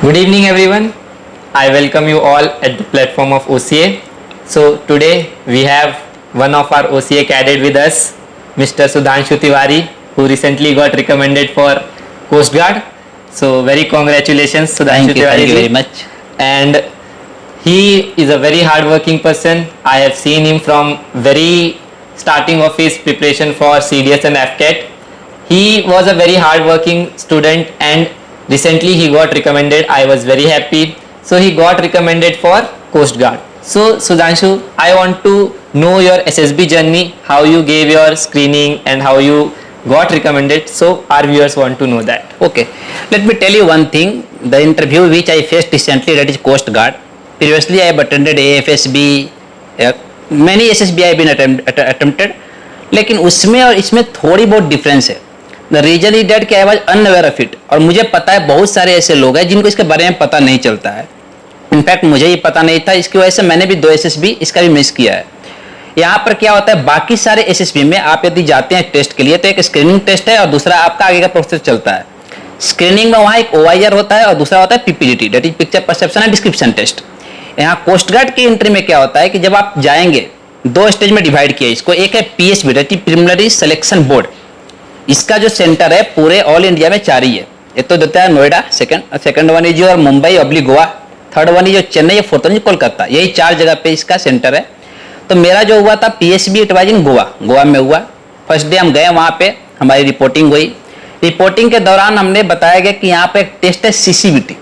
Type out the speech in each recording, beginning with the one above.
Good evening, everyone. I welcome you all at the platform of OCA. So today we have one of our OCA cadet with us, Mr. Sudhanshu Tiwari, who recently got recommended for Coast Guard. So very congratulations, Sudhanshu Tiwari. Thank you very much. And he is a very hard-working person. I have seen him from very starting of his preparation for CDS and FCAT. He was a very hard-working student, and recently he got recommended. I was very happy. So he got recommended for Coast Guard. So Sudhanshu, I want to know your SSB journey, how you gave your screening and how you got recommended. So our viewers want to know that. Okay, let me tell you one thing. The interview which I faced recently, that is Coast Guard. Previously I have attended AFSB, many SSB I have been attempted, लेकिन उसमें और इसमें थोड़ी बहुत difference है. The reason is date कि I was unaware of it. और मुझे पता है बहुत सारे ऐसे लोग हैं जिनको इसके बारे में पता नहीं चलता है. इनफैक्ट मुझे ये पता नहीं था, इसकी वजह से मैंने भी 2 SSB इसका भी मिस किया है. यहाँ पर क्या होता है, बाकी सारे SSB में आप यदि जाते हैं टेस्ट के लिए तो एक स्क्रीनिंग टेस्ट है और दूसरा आपका आगे का प्रोसेस चलता है. स्क्रीनिंग में वहाँ एक OIR होता है और दूसरा होता है PPDT, that is picture perception and description test. यहाँ कोस्ट गार्ड की एंट्री में क्या होता है कि जब आप जाएंगे 2 स्टेज में डिवाइड किया इसको. एक है PSB, that is preliminary selection board. इसका जो सेंटर है पूरे ऑल इंडिया में 4 ही है. एक तो देता है Noida, second one is your Mumbai oblique Goa, third one is जो Chennai, fourth one is Kolkata. यही 4 जगह पे इसका सेंटर है. तो मेरा जो हुआ था PSB it was in Goa में हुआ. फर्स्ट डे हम गए, वहाँ पे हमारी रिपोर्टिंग हुई. रिपोर्टिंग के दौरान हमने बताया गया कि यहाँ पे एक टेस्ट है CCBT.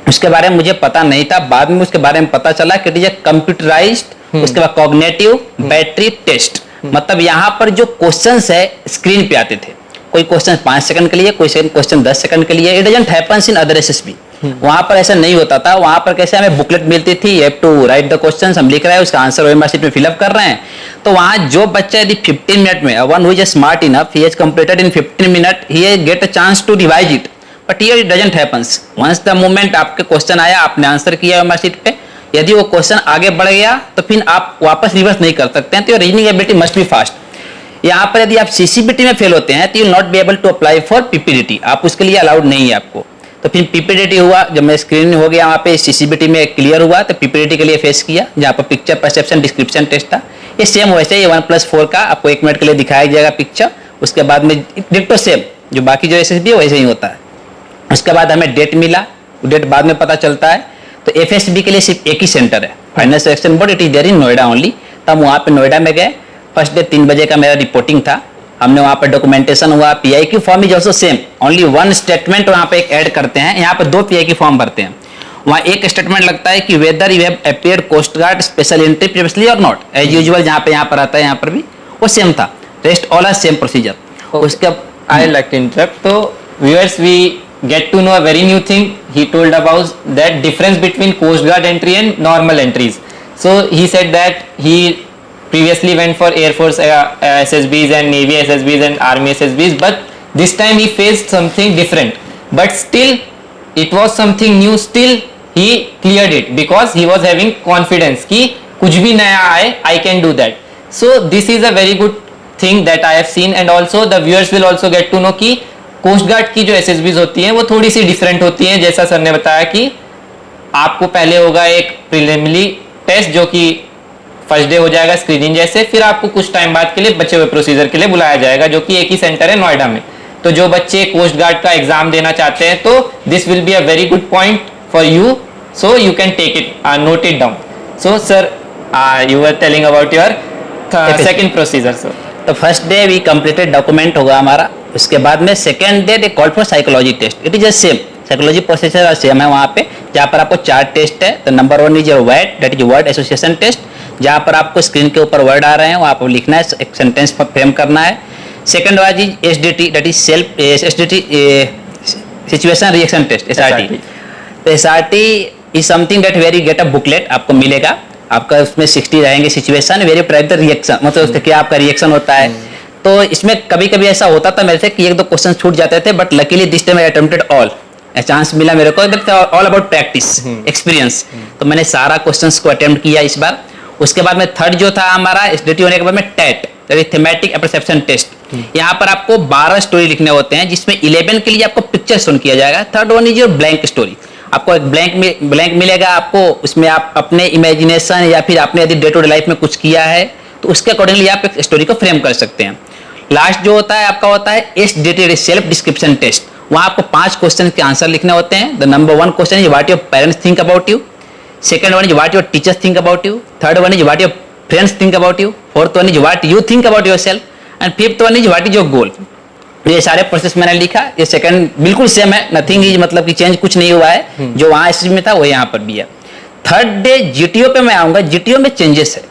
उसके बारे में मुझे पता नहीं था, बाद में उसके बारे में पता चला कि इट इज ए कंप्यूटराइज्ड, उसके बाद कॉग्निटिव बैटरी टेस्ट. मतलब यहाँ पर जो क्वेश्चंस है स्क्रीन पे आते थे. कोई क्वेश्चन 5 सेकंड के लिए, कोई क्वेश्चन 10 सेकंड के लिए. It doesn't happens in other SSB. वहाँ पर ऐसा नहीं होता था. वहाँ पर कैसे हमें बुकलेट मिलती थी, you have to write the questions, हम लिख रहे हैं, उसका आंसर OMR शीट में फिलअप कर रहे हैं. तो वहाँ जो बच्चा यदि 15 मिनट में, one who is smart enough, he has completed in 15 minute, he get a chance to revise it. But here it doesn't happens. Once the moment आपके क्वेश्चन आया, आपने आंसर किया OMR शीट पे, यदि वो क्वेश्चन आगे बढ़ गया तो फिर आप वापस रिवर्स नहीं कर सकते हैं. तो reasoning ability must be fast. यहाँ पर यदि आप CCBT में फेल होते हैं तो you will not be able to apply for PPDT. आप उसके लिए अलाउड नहीं है आपको. तो फिर PPDT हुआ. जब मैं स्क्रीन हो गया वहाँ पे CCBT में क्लियर हुआ तो PPDT के लिए फेस किया, जहाँ पर पिक्चर परसेप्शन डिस्क्रिप्शन टेस्ट था. ये सेम वैसे ही 1+4 का आपको 1 मिनट के लिए दिखाया जाएगा पिक्चर. उसके बाद में डिक्टो सेम जो बाकी जो SSB है वैसे ही होता है. उसके बाद हमें डेट मिला, डेट बाद में पता चलता है. तो FSB के लिए सिर्फ एक ही सेंटर है, final selection board. It is there in Noida only. तब वहाँ पे नोएडा में गए. फर्स्ट डे 3 बजे का मेरा रिपोर्टिंग था. हमने वहाँ पर डॉक्यूमेंटेशन हुआ. PIQ form is also same, only 1 statement वहाँ पे एक ऐड करते हैं. यहाँ पर 2 PIQ फॉर्म भरते हैं. वहाँ एक स्टेटमेंट लगता है कि whether you have appeared coast guard special entry previously और नॉट, एज यूजुअल जहाँ पे यहाँ पर आता है यहाँ पर भी वो सेम था. Rest all are same procedure. उसके I like to interrupt. So viewers, we get to know a very new thing. He told about that difference between Coast Guard entry and normal entries. So he said that he previously went for Air Force SSBs and Navy SSBs and Army SSBs, but this time he faced something different. But still, it was something new. Still, he cleared it because he was having confidence कि कुछ भी नया आए, I can do that. So this is a very good thing that I have seen, and also the viewers will also get to know कि coast guard की जो SSBs होती हैं वो थोड़ी सी डिफरेंट होती हैं. जैसा सर ने बताया कि आपको पहले होगा एक प्रिलिमिनरी टेस्ट जो कि फर्स्ट डे हो जाएगा स्क्रीनिंग जैसे, फिर आपको कुछ टाइम बाद के लिए बचे हुए प्रोसीजर के लिए बुलाया जाएगा जो कि एक ही सेंटर है नोएडा में. तो जो बच्चे कोस्ट गार्ड का एग्जाम देना चाहते हैं तो this will be a very good point for you, so you can take it, note it down. So sir you were telling about your second procedure. Sir तो first day we completed document होगा हमारा. उसके बाद में second day they call for psychology test. It is same, psychology processor same है वहाँ पे, जहाँ पर आपको 4 टेस्ट है. तो number 1 is your word, that is word association test, जहाँ पर आपको स्क्रीन के ऊपर वर्ड आ रहे हैं वहाँ पर लिखना है, एक सेंटेंस फ्रेम करना है. Second was is SDT, that is self SDT situation reaction test, SRT. तो SRT is something that where you get a booklet, आपको मिलेगा. आपका उसमें 60 रहेंगे सिचुएशन, वेरी प्राइवेट रिएक्शन, मतलब उसका क्या आपका रिएक्शन होता है. तो इसमें कभी कभी ऐसा होता था मेरे से कि 1-2 क्वेश्चन छूट जाते थे, but luckily this time I attempted all. Chance मिला मेरे को, ऑल अबाउट प्रैक्टिस एक्सपीरियंस. तो मैंने सारा क्वेश्चंस को अटेम्प्ट किया इस बार. उसके बाद में थर्ड जो था हमारा SDT होने के बाद में TET, थीमेटिक एप्रिसिएशन टेस्ट. यहाँ पर आपको 12 स्टोरी लिखने होते हैं, जिसमें 11 के लिए आपको पिक्चर शो किया जाएगा. Third one is your blank story. आपको एक ब्लैंक मिलेगा आपको, उसमें आप अपने इमेजिनेशन या फिर आपने यदि डे टू डे लाइफ में कुछ किया है तो उसके अकॉर्डिंगली आप एक स्टोरी को फ्रेम कर सकते हैं। लास्ट जो होता है आपका होता है SDT सेल्फ डिस्क्रिप्शन टेस्ट। वहाँ आपको 5 क्वेश्चन के आंसर लिखने होते हैं। The number 1 question is what your parents think about you, second one is what your teachers think about you, third one is what your friends think about you, fourth one is what you think about your self, and fifth one is what is your goal. ये सारे process मैंने लिखा, ये second बिल्कुल same है, nothing is मतलब कि change कुछ नहीं हुआ है, जो वहाँ एसएसबी में था वो यहाँ पर भी है। थर्ड डे जीटीओ पे मैं आऊंगा। जीटीओ में चेंजेस है।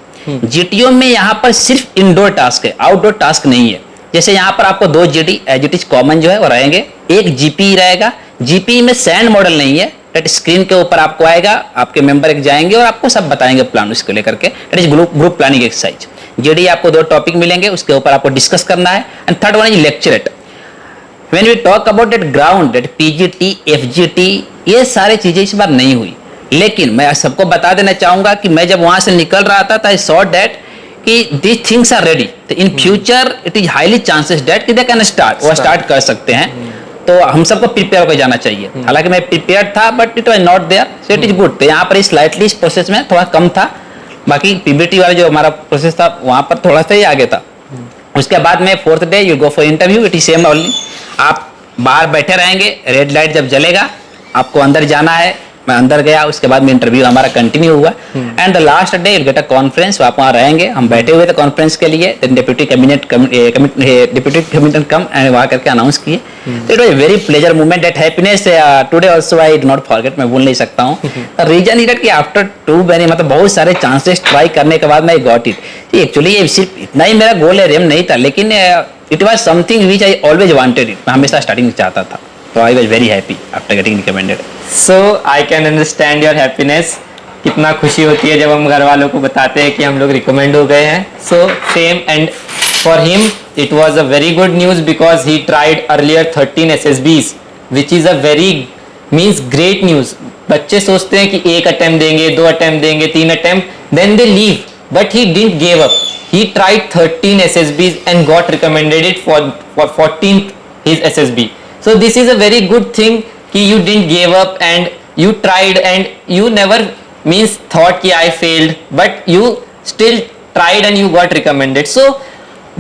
जीटीओ में यहाँ पर सिर्फ इंडोर टास्क है, आउटडोर टास्क नहीं है। जैसे यहाँ पर आपको 2 GT as it is common जो है वो रहेंगे, एक जीपी रहेगा। जीपी में सैंड मॉडल नहीं है, डेट स्क्रीन के ऊपर आपको आएगा, आपके मेंबर एक जाएंगे और आपको सब बताएंगे प्लान उसको लेकर के, that is group planning exercise. GD आपको 2 टॉपिक मिलेंगे, उसके ऊपर आपको डिस्कस करना है। And third one is lecturette. When we talk about that ground, that PGT, FGT, ये सारे चीजें इस बार नहीं हुई, लेकिन मैं सबको बता देना चाहूंगा कि मैं जब वहां से निकल रहा था आई सॉ दैट कि these things are ready, तो in future it is highly chances that कि दे कैन स्टार्ट, वो स्टार्ट कर सकते हैं। तो हम सबको प्रिपेयर होकर जाना चाहिए। हालांकि मैं प्रिपेयर था but it was not there, so it is good. तो यहाँ पर स्लाइटली इस प्रोसेस में थोड़ा कम था, बाकी पीबीटी वाला जो हमारा प्रोसेस था वहां पर थोड़ा सा ही आगे था। उसके बाद में 4th day you go for interview, it is same only. आप बाहर बैठे रहेंगे, रेड लाइट जब जलेगा आपको अंदर जाना है। मैं अंदर गया, उसके बाद में इंटरव्यू हमारा कंटिन्यू हुआ। And the last day you get a conference, आप वहाँ रहेंगे। हम बैठे हुए थे कॉन्फ्रेंस के लिए, डिप्यूटी कैबिनेट कम एंड वहाँ करके अनाउंस किए। तो it was very pleasure moment, that happiness today also I did not forget, मैं भूल नहीं सकता हूँ। रीजन इज कि आफ्टर 2 मैंने मतलब बहुत सारे चांसेस ट्राई करने के बाद मैं गॉट इट। एक्चुअली ये सिर्फ इतना ही मेरा गोल है, रेम नहीं था, लेकिन it was something which I always wanted it, मैं हमेशा स्टार्टिंग में चाहता था। So I was very happy after getting recommended. So I can understand your happiness. कितना खुशी होती है जब हम घर वालों को बताते हैं कि हम लोग रिकमेंड हो गए हैं। So same, and for him it was a very good news because he tried earlier 13 SSBs, which is a very means great news. बच्चे सोचते हैं कि 1 अटेम्प्ट देंगे, 2 अटेम्प्ट देंगे, 3 attempt, then they leave. But he didn't give up. He tried 13 SSBs and got recommended it for 14th his SSB. So this is a very good thing कि you didn't give up and you tried and you never means thought कि I failed, but you still tried and you got recommended. So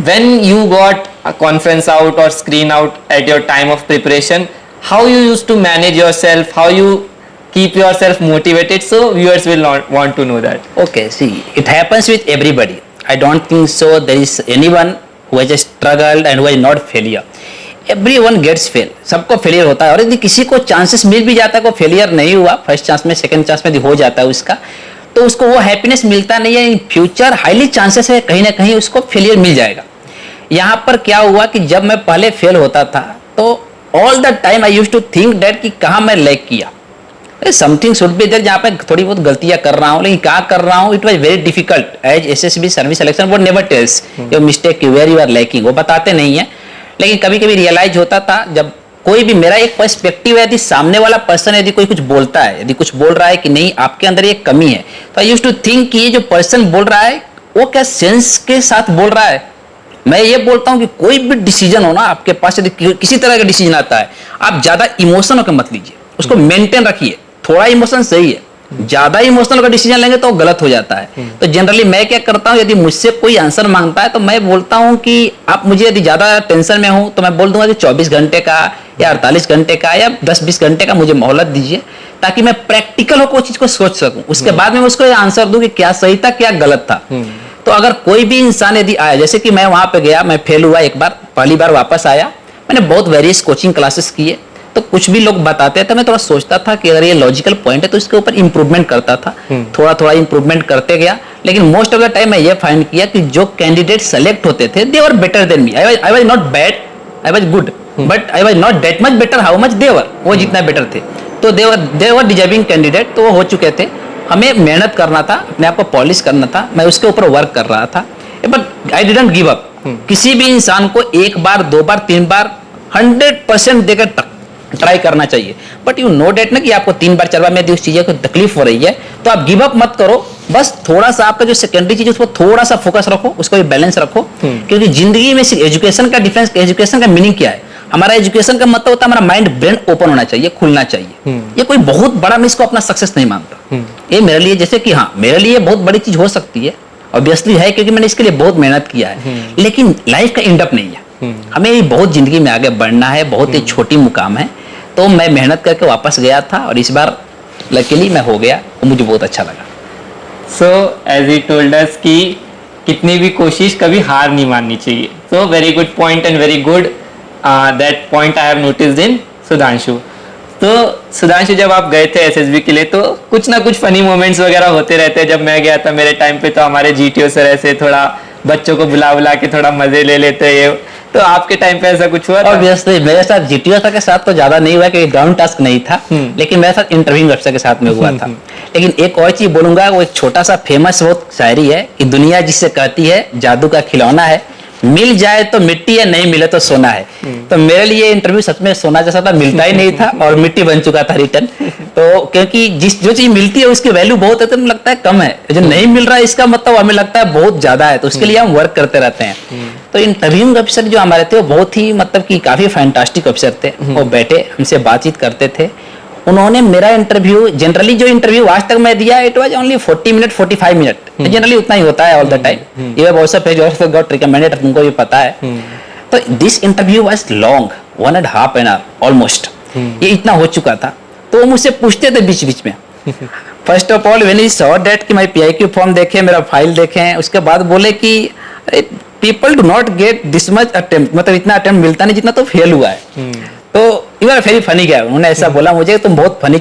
when you got a conference out or screen out at your time of preparation, how you used to manage yourself, how you keep yourself motivated, so viewers will not want to know that. Okay, see, it happens with everybody. I don't think so there is anyone who has struggled and who has not failure. Everyone gets fail, सबको failure होता है। और यदि किसी को chances मिल भी जाता है, को फेलियर नहीं हुआ, फर्स्ट चांस में सेकंड चांस में हो जाता है उसका, तो उसको वो हैप्पीनेस मिलता नहीं है। इन फ्यूचर हाईली चांसेस है कहीं ना कहीं उसको फेलियर मिल जाएगा। यहाँ पर क्या हुआ कि जब मैं पहले फेल होता था तो all the time I used to think that कि कहाँ मैं लैग किया, समथिंग शुड बी देयर, जहाँ पे थोड़ी बहुत गलतियां कर रहा हूँ, लेकिन क्या कर रहा हूँ। It was very difficult as SSB service selection, वो never tells your mistake where you are lacking, वो बताते नहीं है। लेकिन कभी कभी रियलाइज होता था जब कोई भी मेरा एक पर्सपेक्टिव है, यदि सामने वाला पर्सन यदि कोई कुछ बोलता है, यदि कुछ बोल रहा है कि नहीं आपके अंदर ये कमी है, तो आई यूज्ड टू थिंक कि ये जो पर्सन बोल रहा है वो क्या सेंस के साथ बोल रहा है। मैं ये बोलता हूँ कि कोई भी डिसीजन हो ना आपके पास, यदि किसी तरह का डिसीजन आता है, आप ज्यादा इमोशन होकर मत लीजिए, उसको मेंटेन रखिए। थोड़ा इमोशन सही है, ज्यादा इमोशनल का डिसीजन लेंगे तो गलत हो जाता है। तो जनरली मैं क्या करता हूँ, यदि मुझसे कोई आंसर मांगता है तो मैं बोलता हूँ कि आप मुझे यदि ज्यादा टेंशन में हूँ तो मैं बोल दूंगा कि 24 घंटे का या 48 घंटे का या 10-20 घंटे का मुझे मोहलत दीजिए, ताकि मैं प्रैक्टिकल होकर उस चीज को सोच सकूं। उसके बाद में उसको आंसर दूं कि क्या सही था क्या गलत था। तो अगर कोई भी इंसान यदि आया, जैसे कि मैं वहां पे गया, मैं फेल हुआ एक बार, पहली बार वापस आया, मैंने बहुत वेरियस कोचिंग क्लासेस किए, तो कुछ भी लोग बताते थे, मैं थोड़ा सोचता था कि अगर ये लॉजिकल पॉइंट है तो इसके ऊपर इंप्रूवमेंट करता था, थोड़ा थोड़ा इंप्रूवमेंट करते गया। लेकिन मोस्ट ऑफ द टाइम मैं ये फाइंड किया कि जो कैंडिडेट सेलेक्ट होते थे they were better than me. I was not bad, I was good, but I was not that much better how much they were, वो जितना बेटर थे तो दे वर डिजर्विंग कैंडिडेट, तो वो हो चुके थे। हमें मेहनत करना था, अपने आप को पॉलिश करना था, मैं उसके ऊपर वर्क कर रहा था, but I didn't give up. किसी भी इंसान को 1 बार 2 बार 3 बार 100% देकर ट्राई करना चाहिए, बट यू नो डेट ना कि आपको 3 बार 4 बार में यदि उस चीज़ को तकलीफ हो रही है तो आप गिव अप मत करो। बस थोड़ा सा आपका जो सेकेंडरी चीज है उसको थोड़ा सा फोकस रखो, उसको भी बैलेंस रखो, क्योंकि जिंदगी में सिर्फ एजुकेशन का डिफरेंस, एजुकेशन का मीनिंग क्या है, हमारा एजुकेशन का मतलब होता है हमारा माइंड ब्रेन ओपन होना चाहिए, खुलना चाहिए। ये कोई बहुत बड़ा मैं इसको अपना सक्सेस नहीं मानता। ये मेरे लिए जैसे कि हाँ मेरे लिए बहुत बड़ी चीज हो सकती है, ऑब्वियसली है, क्योंकि मैंने इसके लिए बहुत मेहनत किया है, लेकिन लाइफ का एंड अप नहीं है। हमें ये बहुत जिंदगी में आगे बढ़ना है, बहुत ही छोटी मुकाम है। तो मैं मेहनत करके वापस गया था और इस बार लकीली मैं हो गया, तो मुझे बहुत अच्छा लगा। So as he told us कि कितनी भी कोशिश कभी हार नहीं माननी चाहिए। So very good point and very good that point I have noticed in Sudhanshu. तो सुधांशु जब आप गए थे एसएसबी के लिए तो कुछ ना कुछ फनी मोमेंट्स वगैरह होते रहते हैं। जब मैं गया था मेरे टाइम पे तो हमारे जीटीओ सर ऐसे थोड़ा बच्चों को बुला बुला के थोड़ा मजे ले लेते हैं। तो आपके टाइम पे ऐसा कुछ हुआ था? ऑब्वियसली मेरे साथ जीटीओ सर के साथ तो ज्यादा नहीं हुआ क्योंकि ग्राउंड टास्क नहीं था, लेकिन मेरे साथ इंटरव्यूइंग अफसर के साथ में हुआ था। लेकिन एक और चीज बोलूंगा, वो एक छोटा सा फेमस बहुत शायरी है कि दुनिया जिसे कहती है जादू का खिलौना है, मिल जाए तो मिट्टी है, नहीं मिले तो सोना है। तो मेरे लिए इंटरव्यू सच में सोना जैसा था, मिलता ही नहीं था और मिट्टी बन चुका था रिटर्न। तो क्योंकि जो चीज मिलती है उसकी वैल्यू बहुत है, तो मुझे लगता है कम है, जो नहीं मिल रहा है इसका मतलब हमें लगता है बहुत ज्यादा है, तो उसके लिए हम वर्क करते रहते हैं। तो इंटरव्यूइंग अफसर जो हमारे थे वो बहुत ही मतलब कि काफी फैंटास्टिक अफसर थे। वो बैठे हमसे बातचीत करते थे। उन्होंने मेरा इंटरव्यू, जनरली जो इंटरव्यू आज तक मैं दिया it was only 40 minute 45 minute, generally उतना ही होता है ऑल द टाइम। ये बहुत पेज ऑल्सो गॉट रिकमेंडेड, तुमको भी पता है। तो this interview was long 1.5 hour almost, ये इतना हो चुका था। तो वो मुझसे पूछते थे बीच बीच में, first of all when he saw that कि मैं पीआईक्यू फॉर्म देखे, मेरा फाइल देखे, उसके बाद बोले कि people do not get this much attempt, मतलब इतना अटेम्प्ट मिलता नहीं जितना तो फेल हुआ है। तो you are very funny guy, उन्होंने ऐसा बोला मुझे, तुम बहुत फनी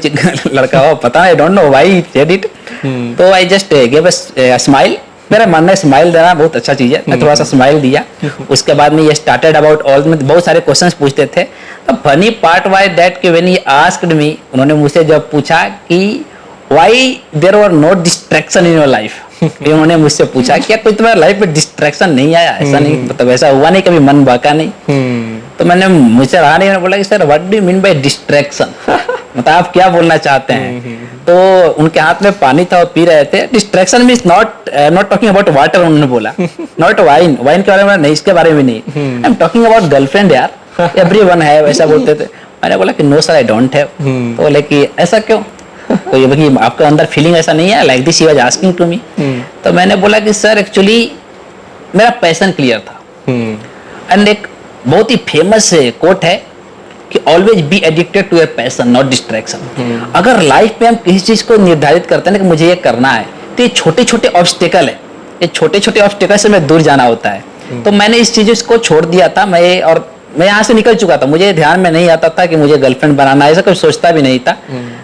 लड़का हो, पता नहीं, I don't know why he said it. तो I just give a smile. मेरा मानना है स्माइल देना बहुत अच्छा चीज है, मैं थोड़ा सा स्माइल दिया। उसके बाद में ये स्टार्टेड अबाउट ऑल, में बहुत सारे क्वेश्चंस पूछते थे। तो फनी पार्ट वाज दैट कि व्हेन ही आस्क्ड मी, उन्होंने मुझसे जब पूछा कि why there were no distraction in your life, उन्होंने मुझसे पूछा क्या कोई तुम्हारे लाइफ में डिस्ट्रैक्शन नहीं आया? ऐसा नहीं, मतलब ऐसा हुआ नहीं कभी, मन बहका नहीं? तो मैंने मुझसे रहा नहीं, मैंने बोला कि sir what do you mean by distraction, मतलब आप क्या बोलना चाहते हैं? तो उनके हाथ में पानी था, वो पी रहे थे। Distraction means not talking about water, उन्होंने बोला, नॉट वाइन, वाइन के बारे में नहीं, इसके बारे में नहीं, I am talking about girlfriend यार, एवरीवन हैव, ऐसा बोलते थे। मैंने बोला कि no sir I don't have. तो बोले कि ऐसा क्यों? तो ये कि आपका अंदर फीलिंग ऐसा नहीं है, like this he was asking to me. तो मैंने बोला कि सर एक्चुअली मेरा पैशन क्लियर था। एंड एक बहुत ही फेमस कोट है कि always be addicted to your passion not distraction. अगर लाइफ में हम किसी चीज को निर्धारित करते हैं कि मुझे ये करना है, तो ये छोटे छोटे ऑब्स्टेकल है, ये छोटे छोटे ऑब्स्टेकल से मैं दूर जाना होता है। तो मैंने इस चीज को छोड़ दिया था, मैं यहाँ से निकल चुका था, मुझे ध्यान में नहीं आता था कि मुझे गर्लफ्रेंड बनाना है, ऐसा कुछ सोचता भी नहीं था।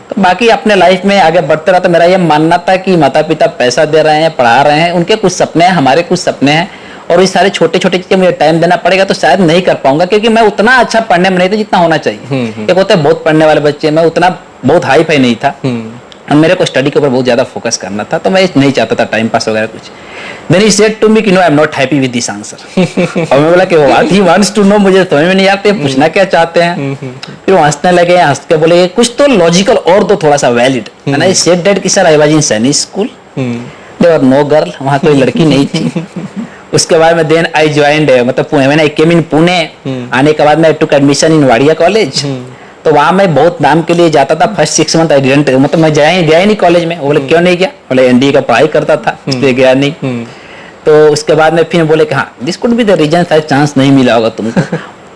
तो बाकी अपने लाइफ में आगे बढ़ते रहा। तो मेरा ये मानना था कि माता पिता पैसा दे रहे हैं, पढ़ा रहे हैं, उनके कुछ सपने हैं, हमारे कुछ सपने हैं, और ये सारे छोटे छोटे चीजें मुझे टाइम देना पड़ेगा, तो शायद नहीं कर पाऊंगा, क्योंकि मैं उतना अच्छा पढ़ने में नहीं था जितना होना चाहिए। एक होते हैं बहुत पढ़ने वाले बच्चे, मैं उतना बहुत हाई फाई नहीं था, और मेरे को स्टडी के ऊपर बहुत ज्यादा फोकस करना था, तो मैं नहीं चाहता था टाइम पास वगैरह कुछ। Then he said to me कि no I am not happy with this answer। और मैं बोला कि what he wants to know, मुझे समझ में नहीं आते, पूछना क्या चाहते हैं। फिर वो हंसने लगे, हंस के बोले कुछ तो लॉजिकल और तो थोड़ा सा valid. And I said that कि सर I was in सैनिक school, there were no girl, वहाँ कोई लड़की नहीं थी। उसके बाद में then I joined, मतलब when I came in Pune, आने के बाद मैं took admission in Wadia college. तो वहाँ मैं बहुत नाम के लिए जाता था, फर्स्ट 6 मंथ आई डिडंट, मतलब मैं गया ही नहीं कॉलेज में। वो बोले क्यों नहीं गया? बोले एनडीए का पढ़ाई करता था इसलिए गया नहीं। तो उसके बाद में फिर बोले कि हाँ this could be the reason, शायद चांस नहीं मिला होगा तुमको।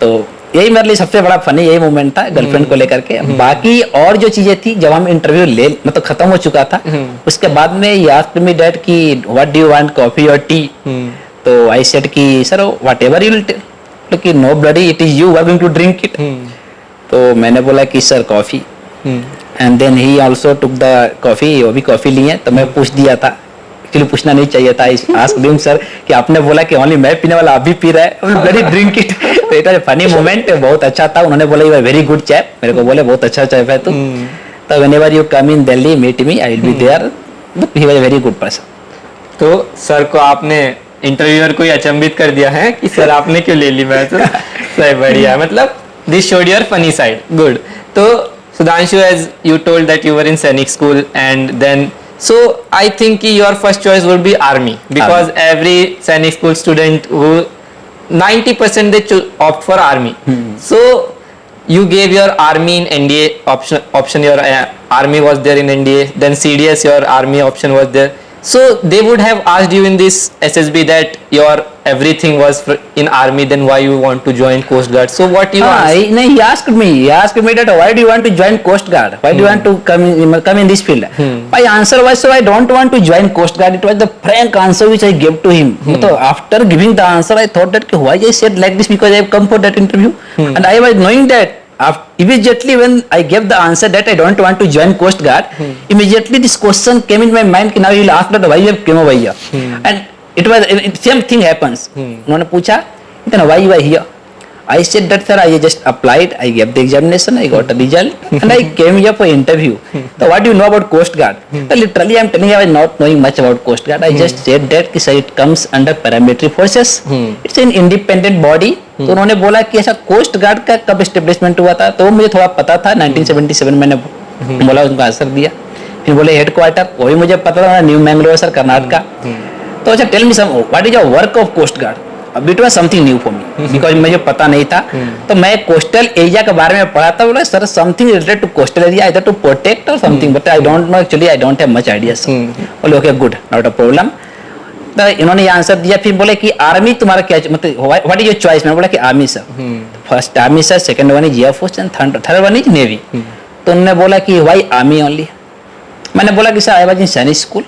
तो यही मेरे लिए सबसे बड़ा फनी यही मोमेंट था गर्लफ्रेंड को लेकर के। बाकी और जो चीजें थी, जब हम इंटरव्यू मतलब खत्म हो चुका था, उसके बाद में ही आस्क्ड मी दैट कि what do you want, coffee और टी? तो आई सेड कि sir whatever you will tell, लेकिन no bloody it is you are going to drink it. तो मैंने बोला कि sir coffee, and then he also took the coffee, वो भी कॉफी लिए। तो मैं पूछ दिया था, एक्चुअली पूछना नहीं चाहिए था, आस्क हिम सर कि आपने बोला कि ओनली मैं पीने वाला, आप भी पी रहे हैं, वेरी ड्रिंक इट। तो it was a funny moment, बहुत अच्छा था। उन्होंने बोला you are very good chap, मेरे को बोले बहुत अच्छा चैप है तू। तो whenever you come in Delhi meet me, I will be there. He was a very good person. तो सर को आपने इंटरव्यूअर को अचंभित कर दिया है कि सर आपने क्यों ले ली मैं? तो सही बढ़िया, मतलब this showed your funny side. Good. So Sudhanshu, as you told that you were in Sainik school, and then so I think your first choice would be army, because every Sainik school student who 90% they opt for army. So you gave your army in NDA option your army was there in NDA, then CDS your army option was there. So they would have asked you in this SSB that your everything was in army, then why you want to join Coast Guard? So what you asked? He asked me that why do you want to join Coast Guard? Why do you want to come in this field? My answer was, so I don't want to join Coast Guard. It was the frank answer which I gave to him. So after giving the answer, I thought that why I said like this, because I have come for that interview, and I was knowing that. Immediately when I gave the answer that I don't want to join Coast Guard, immediately this question came in my mind कि now you will ask that why you have came over here, and it was same thing happens. उन्होंने पूछा then why you are here? I said that sir I just applied, I gave the examination, I got a result, and I came here for interview. So what do you know about Coast Guard? So literally I am telling you I was not knowing much about Coast Guard. I just said that कि sir it comes under paramilitary forces. It's an independent body. तो उन्होंने बोला कि ऐसा coast guard का कब establishment हुआ था, तो मुझे थोड़ा पता था 1977 मैंने बोला, उनका आंसर दिया. फिर बोले हेडक्वार्टर, वो भी मुझे पता था, न्यू मैंगलोर सर कर्नाटका. तो अच्छा tell me some what is your work of coast guard. अब it was something new for me because मुझे पता नहीं था. तो मैं कोस्टल एरिया के बारे में पढ़ा था. बोला sir something related to coastal area, either to protect और something, but I don't know actually, I don't have much idea. बोले okay good, not a problem. तो इन्होंने ये आंसर दिया. फिर बोले कि आर्मी तुम्हारा क्या मतलब व्हाट इज योर चॉइस. मैंने बोला कि army sir. First army sir, second one is air force and third one is navy. तो उन्होंने बोला कि व्हाई आर्मी ओनली. मैंने बोला कि sir I was in Sainik school.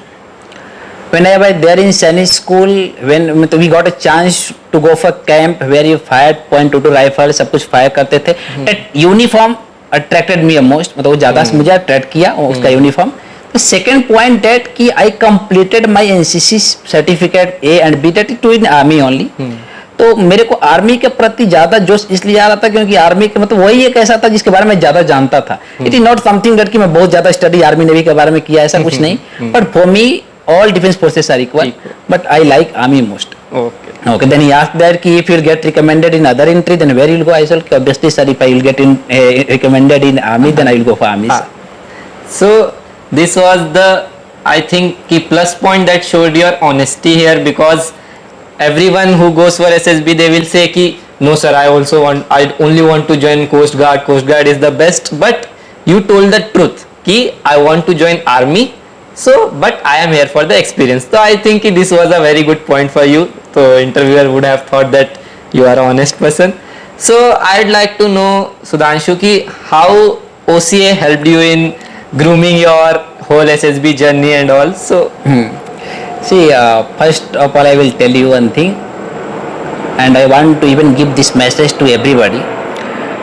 When I was there in Sainik school, when we got a chance to go for camp where you fired .22 rifle, सब कुछ fire करते थे. That uniform attracted me most, मतलब वो ज़्यादा मुझे attract किया उसका uniform. The second point that कि I completed my NCC certificate A and B, that to in army only. तो मेरे को आर्मी के प्रति ज्यादा जोश इसलिए आ रहा था क्योंकि आर्मी के मतलब वही एक ऐसा था जिसके बारे में ज्यादा जानता था. It is not something that कि मैं बहुत ज्यादा स्टडी आर्मी नेवी के बारे में किया, ऐसा कुछ नहीं. But for me all defense forces are equal, but I like army most. Okay, then he asked that ki if you'll get recommended in other entry, then where you'll go? I said obviously sir, if I will get in recommended in army, then I will go for army. So this was the, I think, key plus point that showed your honesty here, because everyone who goes for SSB, they will say ki no sir, I only want to join Coast Guard. Coast Guard is the best. But you told the truth ki I want to join army. So, but I am here for the experience. So I think this was a very good point for you. So interviewer would have thought that you are an honest person. So I'd like to know, Sudhanshu, ki how OCA helped you in grooming your whole SSB journey and all. So see, first of all I will tell you one thing, and I want to even give this message to everybody.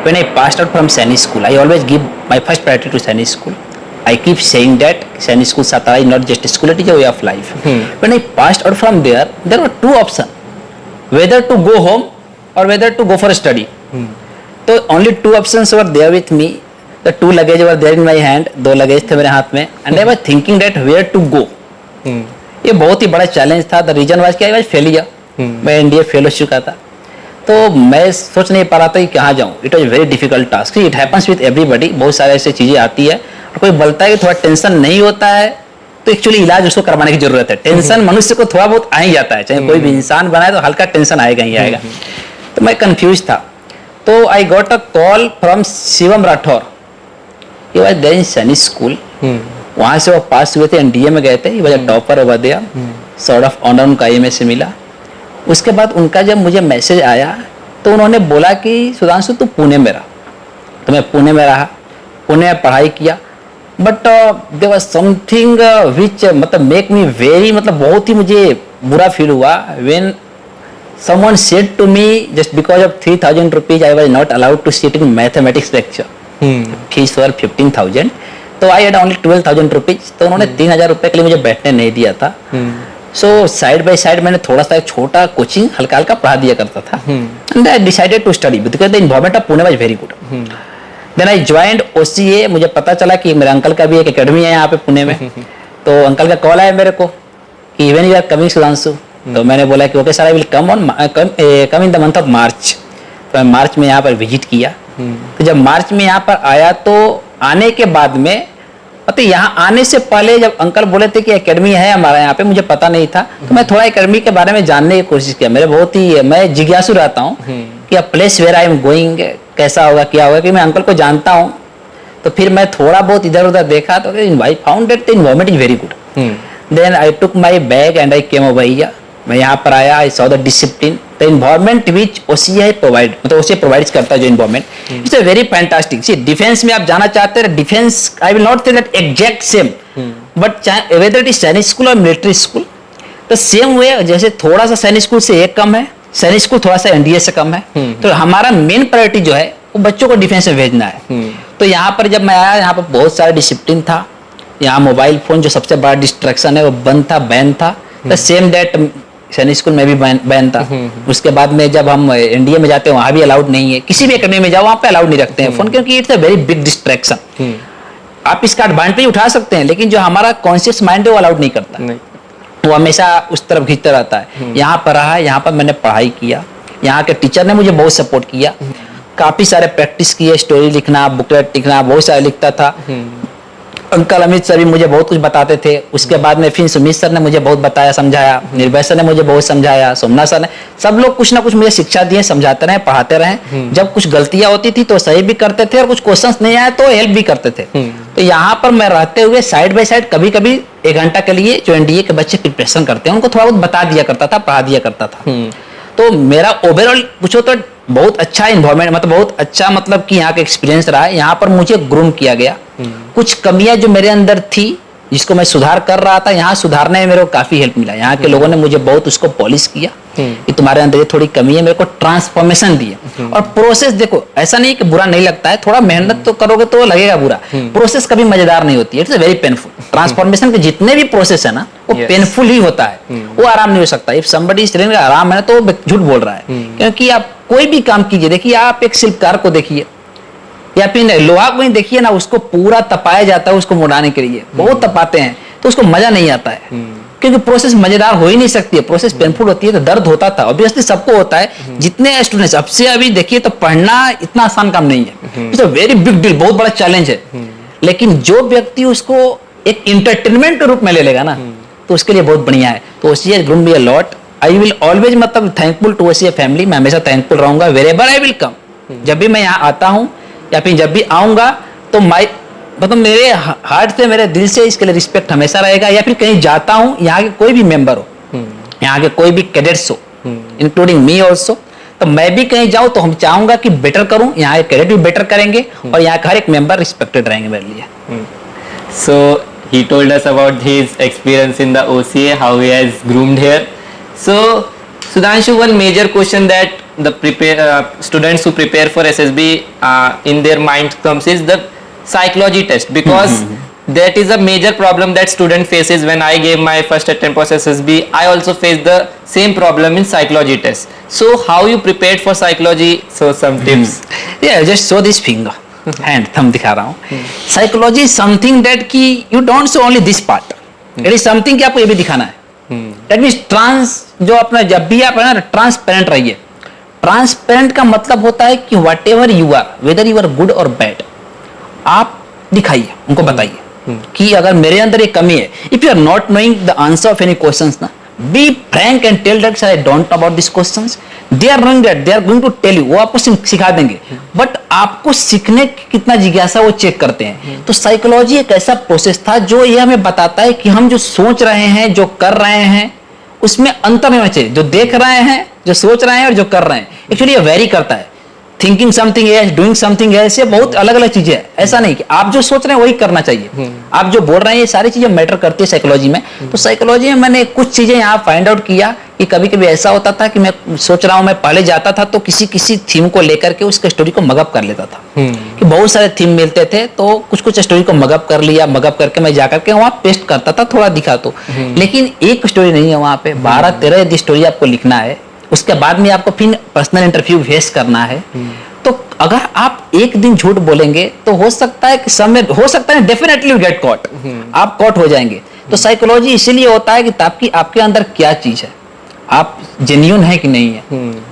When I passed out from Sainik school, I always give my first priority to Sainik school. I keep saying that Sainik School Satara is not just a school, it is a way of life. When I passed out from there were two options, whether to go home or whether to go for study. So only two options were there with me. The two luggage were there in my hand, दो luggage थे मेरे हाथ में, and I was thinking that where to go. ये बहुत ही बड़ा challenge था. The reason was कि I was failure. मैं NDA फेल हो चुका था, तो मैं सोच नहीं पा रहा था कि कहाँ जाऊँ. It was a very difficult task. It happens with everybody. बहुत सारे ऐसे चीजें आती है. कोई बोलता है कि थोड़ा टेंशन नहीं होता है, तो एक्चुअली इलाज उसको करवाने की जरूरत है. टेंशन मनुष्य को थोड़ा बहुत आ ही जाता है, चाहे कोई भी इंसान बनाए तो हल्का टेंशन आएगा ही आएगा. तो मैं कंफ्यूज था. तो I got a call from Shivam Rathore. He was there in Sainik school. वहां से वो पास हुए थे, एनडीए में गए थे. He was a topper over there, sort of honour उनका IMA से मिला. उसके बाद उनका जब मुझे मैसेज आया तो उन्होंने बोला कि सुधांशु तू पुणे में रहा. तो मैं पुणे में रहा, पुणे में पढ़ाई किया. But there was something which मतलब मेक मी वेरी, मतलब बहुत ही मुझे बुरा फील हुआ when someone said to me just because of 3000 rupees I was not allowed to sit in mathematics lecture. Fees for 15,000, तो आई हैड ओनली 12,000 रुपीज. तो उन्होंने 3,000 रुपए के लिए मुझे बैठने नहीं दिया था. सो साइड बाय साइड मैंने थोड़ा सा एक छोटा कोचिंग हल्का हल्का पढ़ा दिया करता था. And I decided to study because the environment of Pune was very good. Then I joined OCA. मुझे पता चला कि मेरे अंकल का भी एक एकेडमी है यहाँ पे पुणे में. तो अंकल का कॉल आया मेरे को कि even you are coming Sudhanshu. तो मैंने बोला कि okay sir I will come in the month of March. तो मैं मार्च में यहाँ पर विजिट किया. तो जब मार्च में यहाँ पर आया तो आने के बाद में मतलब यहाँ आने से पहले जब अंकल बोले थे कि एकेडमी है हमारा यहाँ पे, मुझे पता नहीं था, तो मैं थोड़ा एकेडमी के बारे में जानने की कोशिश किया। मेरे बहुत ही मैं जिज्ञासु रहता हूँ कि place where I am going कैसा होगा क्या होगा, कि मैं अंकल को जानता हूँ। तो फिर मैं थोड़ा बहुत इधर उधर देखा तो I found that the environment is very good. Then I took my bag and I came over here. मैं यहाँ पर आया, I saw the discipline, the environment which OCI provide, मतलब ओसीआई प्रोवाइड करता है जो environment, it's a very fantastic. See defence में आप जाना चाहते हैं, defence I will not say that exact same, but whether it is Sainik school और मिलिट्री स्कूल, तो सेम वे, जैसे थोड़ा सा सैनिक स्कूल से एक कम है, सैनिक स्कूल थोड़ा सा एनडीए से कम है, तो हमारा मेन प्रायोरिटी जो है वो बच्चों को डिफेंस में भेजना है। तो यहाँ पर जब मैं आया, यहाँ पर बहुत सारा डिसिप्लिन था। यहाँ मोबाइल फोन जो सबसे बड़ा डिस्ट्रैक्शन है वो बंद था, बैन था। द सेम दैट सैनिक स्कूल में भी बैन था। उसके बाद में जब हम एनडीए में जाते हैं वहां भी अलाउड नहीं है, किसी भी एकेडमी में जाओ वहां पे अलाउड नहीं रखते हैं फोन, क्योंकि it's a very big distraction. आप इसका एडवांटेज उठा सकते हैं, लेकिन जो हमारा कॉन्शियस माइंड है वो अलाउड नहीं करता, वो हमेशा उस तरफ खींचता रहता है। यहाँ पर रहा, यहाँ पर मैंने पढ़ाई किया, यहाँ के टीचर ने मुझे बहुत सपोर्ट किया, काफी सारे प्रैक्टिस किए, स्टोरी लिखना, बुकलेट लिखना, बहुत सारे लिखता था। अंकल अमित सर भी मुझे बहुत कुछ बताते थे। उसके बाद में फिर सुमित सर ने मुझे बहुत बताया, समझाया, निर्भय सर ने मुझे बहुत समझाया, सोमनाथ सर ने, सब लोग कुछ ना कुछ मुझे शिक्षा दिए, समझाते रहे, पढ़ाते रहे। जब कुछ गलतियां होती थी तो सही भी करते थे, और कुछ क्वेश्चंस नहीं आए तो हेल्प भी करते थे। तो यहाँ पर मैं रहते हुए साइड बाय साइड कभी कभी 1 घंटा के लिए जो एनडीए के बच्चे प्रिपरेशन करते हैं उनको थोड़ा बहुत बता दिया करता था, पढ़ा दिया करता था। तो मेरा ओवरऑल पूछो तो बहुत अच्छा इन्वायरमेंट, मतलब बहुत अच्छा, मतलब कि यहाँ का एक्सपीरियंस रहा है। यहाँ पर मुझे ग्रूम किया गया। कुछ कमियां जो मेरे अंदर थी जिसको मैं सुधार कर रहा था, यहाँ सुधारने में मेरे को काफी हेल्प मिला। यहाँ के लोगों ने मुझे बहुत उसको पॉलिश किया कि तुम्हारे अंदर ये थोड़ी कमी है, मेरे को ट्रांसफॉर्मेशन दिया। और प्रोसेस देखो, ऐसा नहीं कि बुरा नहीं लगता है, थोड़ा मेहनत तो करोगे तो लगेगा बुरा, प्रोसेस कभी मजेदार नहीं होती है, इट्स वेरी पेनफुल। ट्रांसफॉर्मेशन के जितने भी प्रोसेस है ना वो पेनफुल ही होता है, वो आराम नहीं हो सकता। इफ समबडी इज टेलिंग आराम है तो वो झूठ बोल रहा है, क्योंकि आप कोई भी काम कीजिए, देखिए आप एक शिल्पकार को देखिए या फिर लोहा को ही देखिए ना, उसको पूरा तपाया जाता है उसको मुड़ाने के लिए, बहुत तपाते हैं तो उसको मजा नहीं आता है, क्योंकि प्रोसेस मजेदार हो ही नहीं सकती है, प्रोसेस पेनफुल होती है। तो दर्द होता था, ऑब्वियसली सबको होता है। जितने स्टूडेंट्स अब से अभी देखिए तो पढ़ना इतना आसान काम नहीं है, it's a very big deal, बहुत बड़ा चैलेंज है। लेकिन जो व्यक्ति उसको एक इंटरटेनमेंट के रूप में ले लेगा ना, तो उसके लिए बहुत बढ़िया है। तो OCI groom me a lot. I will always, मतलब थैंकफुल टू ओसीआई फैमिली, मैं हमेशा थैंकफुल रहूंगा वेरेवर आई विल कम। जब भी मैं यहाँ आता हूँ या फिर जब भी आऊंगा तो मतलब मेरे हार्ट से, मेरे दिल से इसके लिए रिस्पेक्ट हमेशा रहेगा। या फिर कहीं जाता हूँ, यहाँ के कोई भी मेंबर हो, यहाँ के कोई भी कैडेट्स हो, इंक्लूडिंग मी ऑल्सो, तो मैं भी कहीं जाऊँ तो हम चाहूंगा कि बेटर करूँ, यहाँ के कैडेट भी बेटर करेंगे और यहाँ का हर एक मेंबर रिस्पेक्टेड रहेंगे मेरे लिए। So he told us about his experience in the OCA, how he has groomed here. So Sudhanshu, one major question that the students who prepare for SSB in their mind comes is the psychology test, because that is a major problem that student faces. When I gave my first attempt for SSB, I also faced the same problem in psychology test. So how you prepared for psychology? So some tips. Yeah, just show this finger. Hand thumb दिखा रहा हूँ। Psychology is something that कि you don't show only this part, it is something कि आपको ये भी दिखाना है। दैट मींस ट्रांस, जो अपना जब भी आप है ना ट्रांसपेरेंट रहिए। ट्रांसपेरेंट का मतलब होता है कि whatever you are, whether you are good और बैड, आप दिखाइए, उनको बताइए कि अगर मेरे अंदर ये कमी है। If you are not knowing the answer of any questions ना, be frank and tell that I don't know about these questions. They are knowing that, they are going to tell you, वो आपको सिखा देंगे, but आपको सीखने की कितना जिज्ञासा वो चेक करते हैं। तो साइकोलॉजी एक ऐसा प्रोसेस था जो ये हमें बताता है कि हम जो सोच रहे हैं, जो कर रहे हैं, उसमें अंतर नहीं होना चाहिए। जो देख रहे हैं, जो सोच रहे हैं और जो कर रहे हैं, एक्चुअली ये वेरी करता है। Thinking something else, doing something else, ये बहुत अलग अलग चीजें हैं। ऐसा नहीं कि आप जो सोच रहे हैं वही करना चाहिए, आप जो बोल रहे हैं ये सारी चीजें मैटर करती है साइकोलॉजी में। तो साइकोलॉजी में मैंने कुछ चीजें यहाँ फाइंड आउट किया कि कभी कभी ऐसा होता था कि मैं सोच रहा हूँ, मैं पहले जाता था तो किसी थीम को लेकर के उसके स्टोरी को मगअप कर लेता था, कि बहुत सारे थीम मिलते थे तो कुछ स्टोरी को मगअप कर लिया, मगअप करके मैं जाकर के वहाँ पेस्ट करता था, थोड़ा दिखा तो। लेकिन एक स्टोरी नहीं है वहाँ पे, 12-13 यदि स्टोरी आपको लिखना है, उसके बाद में आपको फिर पर्सनल इंटरव्यू फेस करना है। तो अगर आप एक दिन झूठ बोलेंगे तो हो सकता है कि समय, हो सकता है डेफिनेटली यू गेट कॉट, आप कॉट हो जाएंगे। तो साइकोलॉजी इसीलिए होता है कि ताकि आपके अंदर क्या चीज है, आप जेन्युइन है कि नहीं है,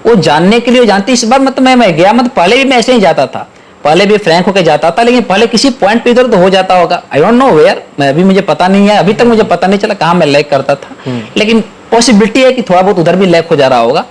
वो जानने के लिए जानते। इस बार मतलब मैं गया, मतलब पहले भी मैं ऐसे ही जाता था, पहले भी फ्रैंक होकर जाता था, लेकिन पहले किसी पॉइंट पे इधर तो हो जाता होगा, आई डोंट नो वेयर, मैं अभी मुझे पता नहीं है, अभी तक मुझे पता नहीं चला कहाँ मैं लैग करता था, लेकिन पॉसिबिलिटी है कि थोड़ा बहुत उधर भी लैग हो जा रहा होगा।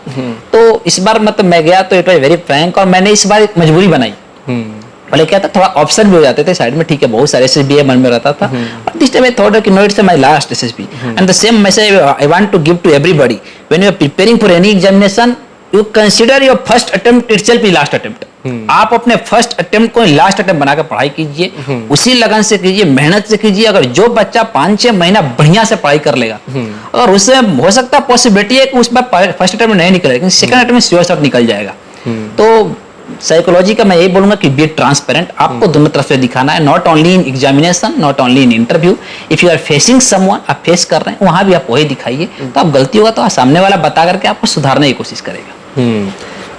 तो इस बार मतलब मैं गया तो इट वाज वेरी फ्रैंक, और मैंने इस बार एक मजबूरी बनाई। पहले क्या था, थोड़ा ऑप्शन भी हो जाते थे साइड में, ठीक है बहुत सारे एसएसबी मन में रहता था, but this time I thought कि no it's my last SSB, and the same message I want to give to everybody, when you are preparing for any examination, you consider your first attempt itself is last attempt. आप अपने first attempt को last attempt बनाकर पढ़ाई कीजिए, उसी लगन से कीजिए, मेहनत से कीजिए। अगर जो बच्चा 5-6 महीना बढ़िया से पढ़ाई कर लेगा, और उससे हो सकता है पॉसिबिलिटी है कि उसमें फर्स्ट अटेम्प्ट नहीं निकलेगा, लेकिन सेकंड अटेम्प्ट में श्योर शॉट निकल जाएगा। तो साइकोलॉजी का मैं यही बोलूंगा कि बी ट्रांसपेरेंट, आपको दोनों तरफ से दिखाना है, not only in examination, not only in interview. If you are facing someone, आप फेस कर रहे हैं, वहां भी आप वही दिखाइए, तो आप गलती होगा तो आप सामने वाला बता करके आपको सुधारने की कोशिश करेगा।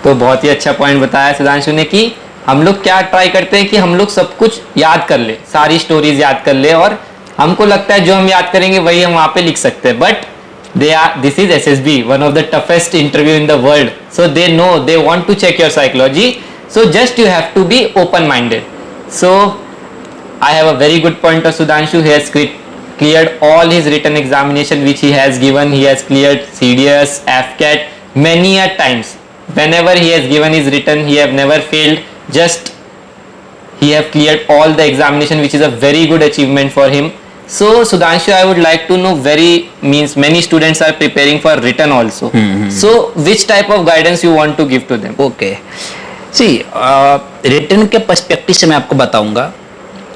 तो बहुत ही अच्छा पॉइंट बताया सुधांशु ने कि हम लोग क्या ट्राई करते हैं कि हम लोग सब कुछ याद कर ले, सारी स्टोरीज याद कर ले, और हमको लगता है जो हम याद करेंगे वही हम वहां पे लिख सकते हैं, but this is SSB, one of the toughest interview in the world, so they know, they want to check your psychology, so just you have to be open minded. So I have a very good point of Sudhanshu. He has cleared all his written examination which he has given. He has cleared CDS, AFCAT many a times. Whenever he has given his written, he have never failed, just he have cleared all the examination, which is a very good achievement for him. So Sudhanshu, I would like to know, many students are preparing for written also. So which type of guidance you want to give to them? Okay, see, written के perspective से मैं आपको बताऊंगा,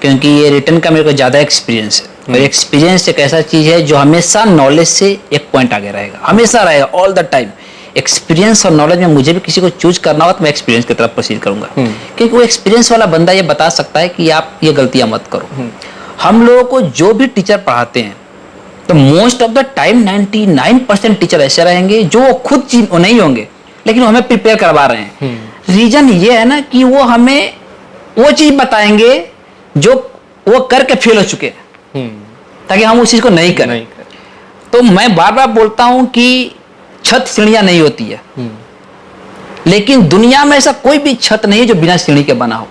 क्योंकि ये written का मेरे को ज़्यादा एक्सपीरियंस है, और एक्सपीरियंस एक ऐसा चीज़ है जो हमेशा नॉलेज से एक पॉइंट आगे रहेगा, हमेशा रहेगा, ऑल द टाइम। एक्सपीरियंस और नॉलेज में मुझे भी किसी को चूज करना होगा तो मैं एक्सपीरियंस की तरफ प्रोसीड करूंगा, क्योंकि वो एक्सपीरियंस वाला बंदा ये बता सकता है कि आप ये गलतियां मत करो। हम लोगों को जो भी टीचर पढ़ाते हैं, तो most of the time 99% teacher ऐसे रहेंगे जो वो खुद नहीं होंगे, लेकिन वो हमें प्रिपेयर करवा रहे हैं। रीजन ये है ना कि वो हमें वो चीज बताएंगे जो वो करके फेल हो चुके हैं, ताकि हम उस चीज को नहीं करें। तो मैं बार बार बोलता हूं कि छत सीढ़ियां नहीं होती है, लेकिन दुनिया में ऐसा कोई भी छत नहीं है जो बिना सीढ़ी के बना हो।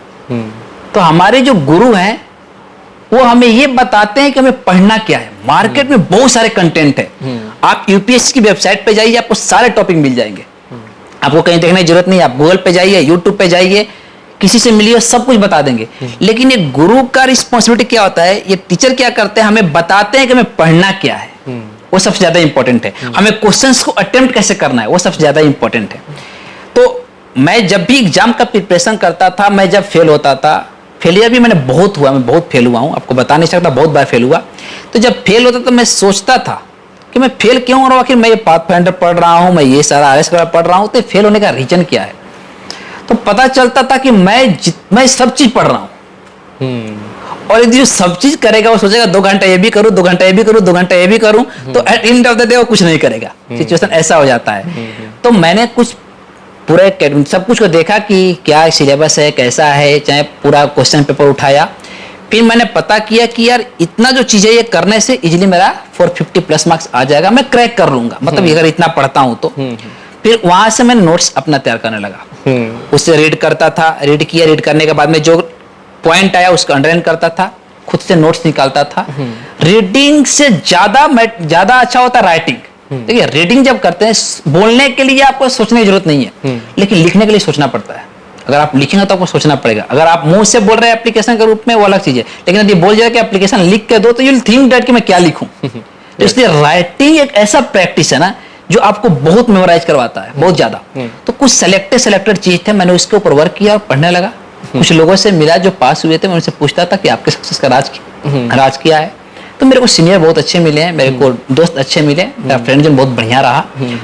तो हमारे जो गुरु हैं वो हमें ये बताते हैं कि हमें पढ़ना क्या है। मार्केट में बहुत सारे कंटेंट है, आप यूपीएससी की वेबसाइट पे जाइए, आपको सारे टॉपिक मिल जाएंगे, आपको कहीं देखने की जरूरत नहीं, आप गूगल पे जाइए, यूट्यूब पे जाइए, किसी से मिलिए, सब कुछ बता देंगे। लेकिन एक गुरु का रिस्पॉन्सिबिलिटी क्या होता है, ये टीचर क्या करते हैं, हमें बताते हैं कि हमें पढ़ना क्या है, वो सबसे ज्यादा इंपॉर्टेंट है। हमें क्वेश्चंस को अटेम्प्ट कैसे करना है, वो सबसे ज्यादा इंपॉर्टेंट है। तो मैं जब भी एग्जाम का प्रिपरेशन करता था, मैं जब फेल होता था, फेलियर भी मैंने बहुत हुआ, मैं बहुत फेल हुआ हूँ, आपको बता नहीं सकता, बहुत बार फेल हुआ। तो जब फेल होता तो मैं सोचता था कि मैं फेल क्यों हो रहा हूँ, आखिर मैं ये पाथफाइंडर पढ़ रहा हूँ, मैं ये सारा आरएस पढ़ रहा हूँ, तो फेल होने का रीजन क्या है। तो पता चलता था कि मैं सब चीज पढ़ रहा हूँ, और जो सब चीज करेगा वो सोचेगा 2 घंटा ये भी करूँ, 2 घंटा ये भी करूँ, 2 घंटा ये भी करूँ, तो at end of the day वो कुछ नहीं करेगा। सिचुएशन ऐसा हो जाता है। तो मैंने कुछ पूरे सब कुछ को देखा कि क्या सिलेबस है, कैसा है, चाहे पूरा क्वेश्चन पेपर उठाया, फिर मैंने पता किया कि यार इतना जो चीजें ये करने से इजीली मेरा 450 प्लस मार्क्स आ जाएगा, मैं क्रैक कर लूंगा, मतलब अगर इतना पढ़ता हूं तो। फिर वहां से मैं नोट्स अपना तैयार करने लगा, उससे रीड करता था, रीड किया, रीड करने के बाद में जो पॉइंट आया उसको अंडरलाइन करता था, खुद से नोट्स निकालता था। रीडिंग से ज्यादा अच्छा होता राइटिंग। देखिए रीडिंग जब करते हैं, बोलने के लिए आपको सोचने की जरूरत नहीं है, लेकिन लिखने के लिए सोचना पड़ता है। अगर आप लिखेंगे तो आपको सोचना पड़ेगा। अगर आप मुंह से बोल रहे हैं एप्लीकेशन के रूप में, वो अलग चीज है, लेकिन यदि बोल जाए कि एप्लीकेशन लिख के दो, तो यू विल थिंक दैट कि मैं क्या लिखूं। तो इसलिए राइटिंग एक ऐसा प्रैक्टिस है ना जो आपको बहुत मेमोराइज करवाता है, बहुत ज्यादा। तो कुछ सेलेक्टेड चीज थे, मैंने उसके ऊपर वर्क किया और पढ़ने लगा। कुछ लोगों से मिला जो पास हुए थे, मैं उनसे पूछता था कि आपके सक्सेस का राज क्या है। तो मेरे को सीनियर बहुत अच्छे मिले हैं, मेरे को दोस्त अच्छे मिले, मेरा फ्रेंड जो बहुत बढ़िया रहा,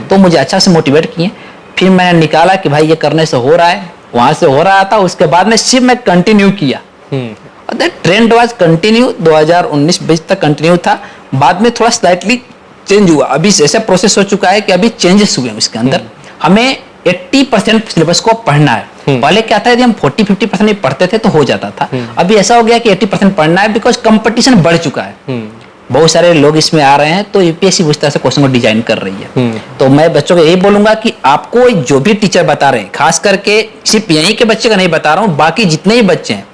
तो मुझे अच्छा से मोटिवेट किए। फिर मैंने निकाला कि भाई ये करने से हो रहा है, वहां से हो रहा था, उसके बाद में सिर्फ मैं कंटिन्यू किया, और दैट ट्रेंड वाज कंटिन्यू। 2019-20 तक कंटिन्यू था, बाद में थोड़ा स्लाइटली चेंज हुआ। अभी ऐसा प्रोसेस हो चुका है कि अभी चेंजेस हुए हैं उसके अंदर। हमें 80% सिलेबस को पढ़ना है। पहले क्या था, यदि हम 40-50% नहीं पढ़ते थे तो हो जाता था। अभी ऐसा हो गया कि 80% पढ़ना है, बिकॉज कंपटीशन बढ़ चुका है। बहुत सारे लोग इसमें आ रहे हैं, तो यूपीएससी उस तरह से क्वेश्चन को डिजाइन कर रही है। तो मैं बच्चों को यही बोलूंगा कि आपको जो भी टीचर बता रहे हैं, खास करके सिर्फ यहीं के बच्चे का नहीं बता रहा हूँ, बाकी जितने ही बच्चे हैं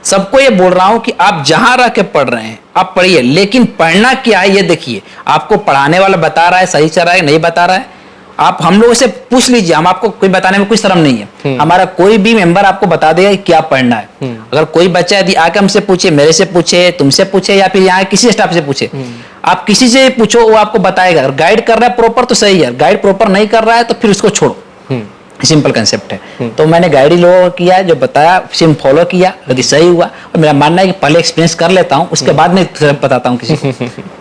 सबको ये बोल रहा हूँ कि आप जहां रह के पढ़ रहे हैं आप पढ़िए, लेकिन पढ़ना क्या है ये देखिए। आपको पढ़ाने वाला बता रहा है, सही चल रहा है, नहीं बता रहा है, आप हम लोगों से पूछ लीजिए, हम आपको कोई बताने में कोई शर्म नहीं है। हमारा कोई भी मेंबर आपको बता देगा कि क्या पढ़ना है। अगर कोई बच्चा यदि आके हमसे पूछे, मेरे से पूछे, तुमसे पूछे, या फिर यहाँ किसी स्टाफ से पूछे, आप किसी से पूछो, वो आपको बताएगा। अगर गाइड कर रहा है प्रॉपर तो सही है, गाइड प्रॉपर नहीं कर रहा है तो फिर उसको छोड़ो। सिंपल कंसेप्ट है। तो मैंने गाइड ही लोगों को किया, जो बताया सिर्फ फॉलो किया, यदि सही हुआ। और मेरा मानना है कि पहले एक्सपीरियंस कर लेता हूँ, उसके बाद में बताता हूँ किसी को।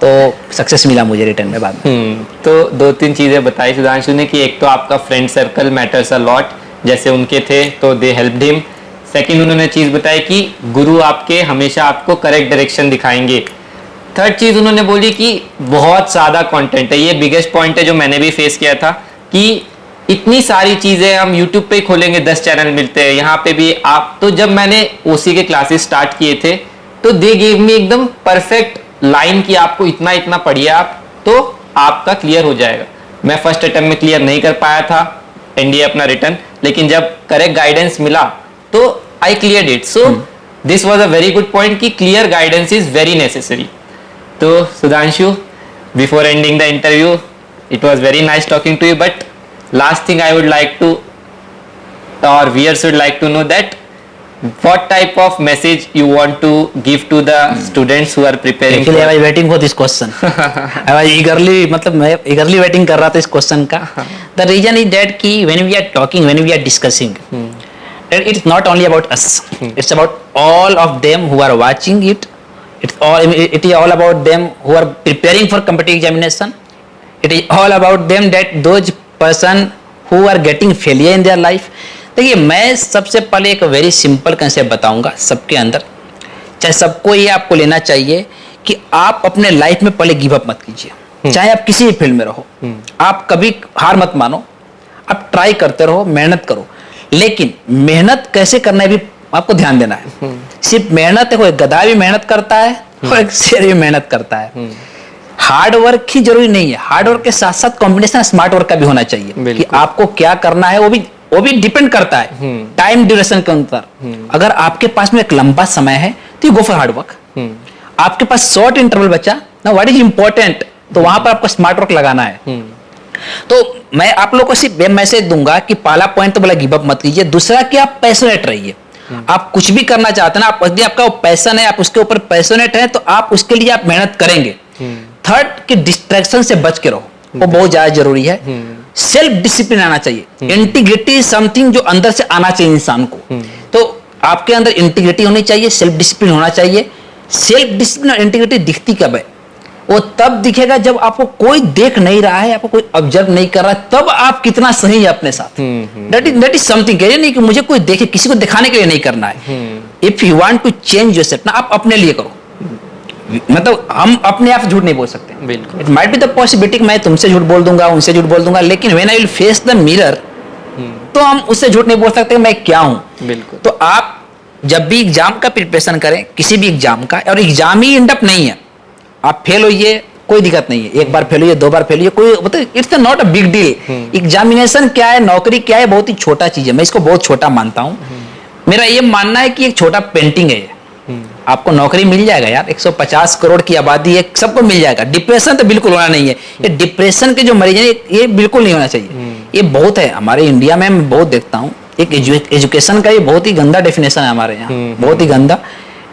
तो सक्सेस मिला मुझे रिटर्न में बाद में। तो 2-3 चीजें बताई सुधांशु ने कि एक तो आपका friend circle matters a lot, जैसे उनके थे तो दे हेल्प्ड हिम। सेकंड उन्होंने चीज बताई कि गुरु आपके हमेशा आपको करेक्ट डायरेक्शन दिखाएंगे। थर्ड चीज उन्होंने बोली कि बहुत ज्यादा कंटेंट है। ये बिगेस्ट पॉइंट है जो मैंने भी फेस किया था कि इतनी सारी चीजें, हम YouTube पे खोलेंगे 10 चैनल मिलते हैं, यहाँ पे भी आप। तो जब मैंने ओसी के क्लासेस स्टार्ट किए थे तो दे गेव मी एकदम परफेक्ट लाइन कि आपको इतना इतना पढ़िए आप, तो आपका क्लियर हो जाएगा। मैं फर्स्ट अटेम्प्ट में क्लियर नहीं कर पाया था एनडीए अपना रिटर्न, लेकिन जब करेक्ट गाइडेंस मिला तो I cleared it. So this was a very good point कि clear guidance is very necessary. तो Sudhanshu, before ending the interview, it was very nice talking to you, but last thing I would like to, or viewers would like to know, that what type of message you want to give to the students who are preparing. Actually, I was waiting for this question. I was eagerly, मतलब मैं eagerly waiting कर रहा था इस question का. The reason is that कि when we are talking, when we are discussing, that it's not only about us. It's about all of them who are watching it. It is all about them who are preparing for competitive examination. It is all about them that those person who are getting failure in their life. देखिए, मैं सबसे पहले एक very simple concept बताऊंगा सबके अंदर, चाहे सबको ये आपको लेना चाहिए कि आप अपने लाइफ में पहले गिव अप मत कीजिए। चाहे आप किसी भी फील्ड में रहो, आप कभी हार मत मानो, आप ट्राई करते रहो, मेहनत करो। लेकिन मेहनत कैसे करना है भी आपको ध्यान देना है। सिर्फ मेहनत है, कोई गधा भी मेहनत करता है और एक शेर भी मेहनत करता है। हार्ड वर्क ही जरूरी नहीं है, हार्ड वर्क के साथ साथ कॉम्बिनेशन स्मार्ट वर्क का भी होना चाहिए कि आपको क्या करना है। वो भी डिपेंड करता है टाइम ड्यूरेशन के अनुसार। अगर आपके पास में एक लंबा समय है तो गो फॉर हार्ड वर्क। आपके पास शॉर्ट इंटरवल बचा ना, व्हाट इज इंपॉर्टेंट, तो वहां पर आपको स्मार्ट वर्क लगाना है। तो मैं आप लोगों को सिर्फ मैसेज दूंगा कि पहला पॉइंट तो बोला गिव अप मत कीजिए, दूसरा कि आप पैशनेट रहिए। आप कुछ भी करना चाहते हैं ना, यदि आपका पैशन है, आप उसके ऊपर पैशनेट है, तो आप उसके लिए आप मेहनत करेंगे। थर्ड कि डिस्ट्रैक्शन से बच के रहो, वो बहुत ज्यादा जरूरी है। सेल्फ डिसिप्लिन आना चाहिए। इंटीग्रिटी समथिंग जो अंदर से आना चाहिए इंसान को। तो आपके अंदर इंटीग्रिटी होनी चाहिए, सेल्फ डिसिप्लिन होना चाहिए। सेल्फ डिसिप्लिन और इंटीग्रिटी दिखती कब है? वो तब दिखेगा जब आपको कोई देख नहीं रहा है, आपको कोई ऑब्जर्व नहीं कर रहा है, तब आप कितना सही है अपने साथ। That is something. कह रहे नहीं कि मुझे कोई देखे, किसी को दिखाने के लिए नहीं करना है। If you want to change yourself ना, आप अपने लिए करो। मतलब हम अपने आप झूठ नहीं बोल सकते। बिल्कुल। It might be the possibility मैं तुमसे झूठ बोल दूंगा, उनसे झूठ बोल दूंगा, लेकिन when I will face the mirror, तो हम उससे झूठ नहीं बोल सकते मैं क्या हूं। बिल्कुल। तो आप जब भी एग्जाम का प्रिपरेशन करें, किसी भी एग्जाम का, और एग्जाम ही एंड अप नहीं है, आप फेल होइए कोई दिक्कत नहीं है, एक बार फेल होइए, 2 बार फेल होइए, कोई मतलब it's not a big deal. Examination क्या है, नौकरी क्या है, बहुत ही छोटा चीज है। मैं इसको बहुत छोटा मानता हूं। मेरा ये मानना है कि एक छोटा पेंटिंग है। आपको नौकरी मिल जाएगा यार, 150 करोड़ की आबादी है, सबको मिल जाएगा। डिप्रेशन तो बिल्कुल होना नहीं है। ये डिप्रेशन के जो मरीज हैं ये बिल्कुल नहीं होना चाहिए। ये बहुत है हमारे इंडिया में, मैं बहुत देखता हूँ। एक एजुकेशन का ये बहुत ही गंदा डेफिनेशन है हमारे यहाँ, बहुत ही गंदा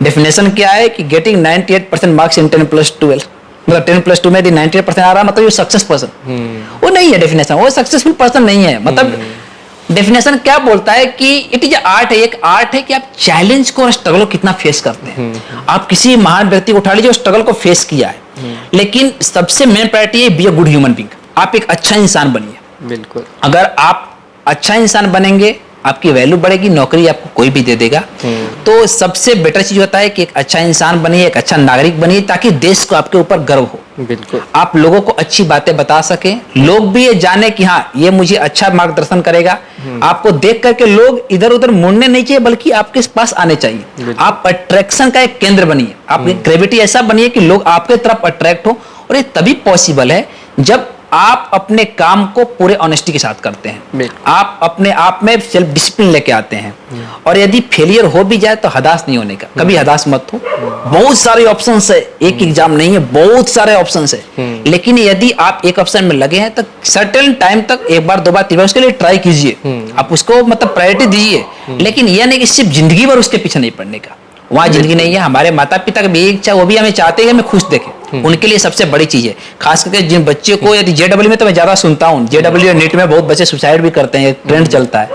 डेफिनेशन। क्या है कि गेटिंग 98% मार्क्स इन 10+12, मतलब 10+2 में 98% आ रहा, मतलब ये सक्सेस पर्सन। वो नहीं है डेफिनेशन, वो सक्सेसफुल पर्सन नहीं है। मतलब डेफिनेशन क्या बोलता है कि इट इज आर्ट है, एक आर्ट है कि आप चैलेंज को और स्ट्रगल को कितना फेस करते हैं। आप किसी महान व्यक्ति को उठा लीजिए, स्ट्रगल को फेस किया है, लेकिन सबसे मेन प्रायोरिटी है be a good human being. आप एक अच्छा इंसान बनिए। बिल्कुल। अगर आप अच्छा इंसान बनेंगे आपकी वैल्यू बढ़ेगी, नौकरी आपको कोई भी दे देगा। तो सबसे बेटर चीज होता है कि एक अच्छा इंसान बनिए, एक अच्छा नागरिक बनिए, ताकि देश को आपके ऊपर गर्व हो। बिल्कुल। आप लोगों को अच्छी बातें बता सकें, लोग भी ये जाने कि हाँ ये मुझे अच्छा मार्गदर्शन करेगा। आपको देख करके लोग इधर उधर मुड़ने नहीं चाहिए, बल्कि आपके पास आने चाहिए। आप अट्रैक्शन का एक केंद्र बनिए, आप ग्रेविटी ऐसा बनिए कि लोग आपके तरफ अट्रैक्ट हो। और ये तभी पॉसिबल है जब आप अपने काम को पूरे ऑनेस्टी के साथ करते हैं, आप अपने आप में सेल्फ डिसिप्लिन लेके आते हैं। और यदि फेलियर हो भी जाए तो हताश नहीं होने का, कभी हताश मत हो। बहुत सारे ऑप्शंस है, एक एग्जाम नहीं है, बहुत सारे ऑप्शंस है। लेकिन यदि आप एक ऑप्शन में लगे हैं तो सर्टेन टाइम तक एक बार दो बार तीन बार उसके लिए ट्राई कीजिए, आप उसको मतलब प्रायोरिटी दीजिए। लेकिन यह नहीं कि सिर्फ जिंदगी भर उसके पीछे नहीं पड़ने का, वहाँ जिंदगी नहीं है। हमारे माता पिता की भी इच्छा, वो भी हमें चाहते हैं कि हमें खुश देखें, उनके लिए सबसे बड़ी चीज है। खास करके जिन बच्चे को, यदि जेडब्ल्यू में तो मैं ज्यादा सुनता हूँ, जेडब्ल्यू और नीट में बहुत बच्चे सुसाइड भी करते हैं, ट्रेंड चलता है।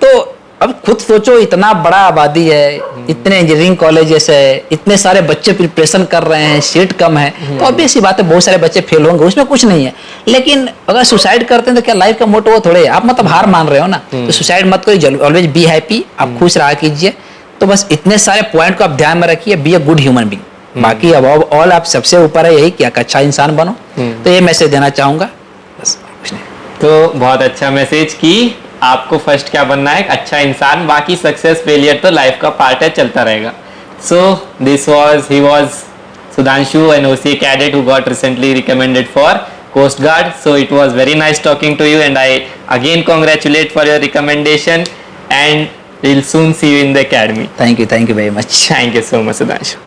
तो अब खुद सोचो, इतना बड़ा आबादी है, इतने इंजीनियरिंग कॉलेजेस है, इतने सारे बच्चे प्रिपरेशन कर रहे हैं, सीट कम है, तो ऑब्वियस सी बात है बहुत सारे बच्चे फेल होंगे, उसमें कुछ नहीं है। लेकिन अगर सुसाइड करते हैं तो क्या लाइफ का मोटो वो थोड़े, आप मतलब हार मान रहे हो ना, तो सुसाइड मत करिए, ऑलवेज बी हैप्पी, आप खुश रहा कीजिए। तो बस इतने सारे पॉइंट को आप ध्यान में रखिए, be a good human being. बाकी अब ऑल आप सबसे ऊपर है यही कि एक अच्छा इंसान बनो। तो ये मैसेज देना चाहूंगा, बस कुछ नहीं। तो बहुत अच्छा मैसेज कि आपको फर्स्ट क्या बनना है, एक अच्छा इंसान, बाकी सक्सेस फेलियर तो लाइफ का पार्ट है, चलता रहेगा। So he was Sudhanshu, an OCA cadet who got recently recommended for Coast Guard. So it was very nice talking to you, and I again congratulate for your recommendation, and we'll soon see you in the academy. Thank you very much. Thank you so much, Sudhanshu.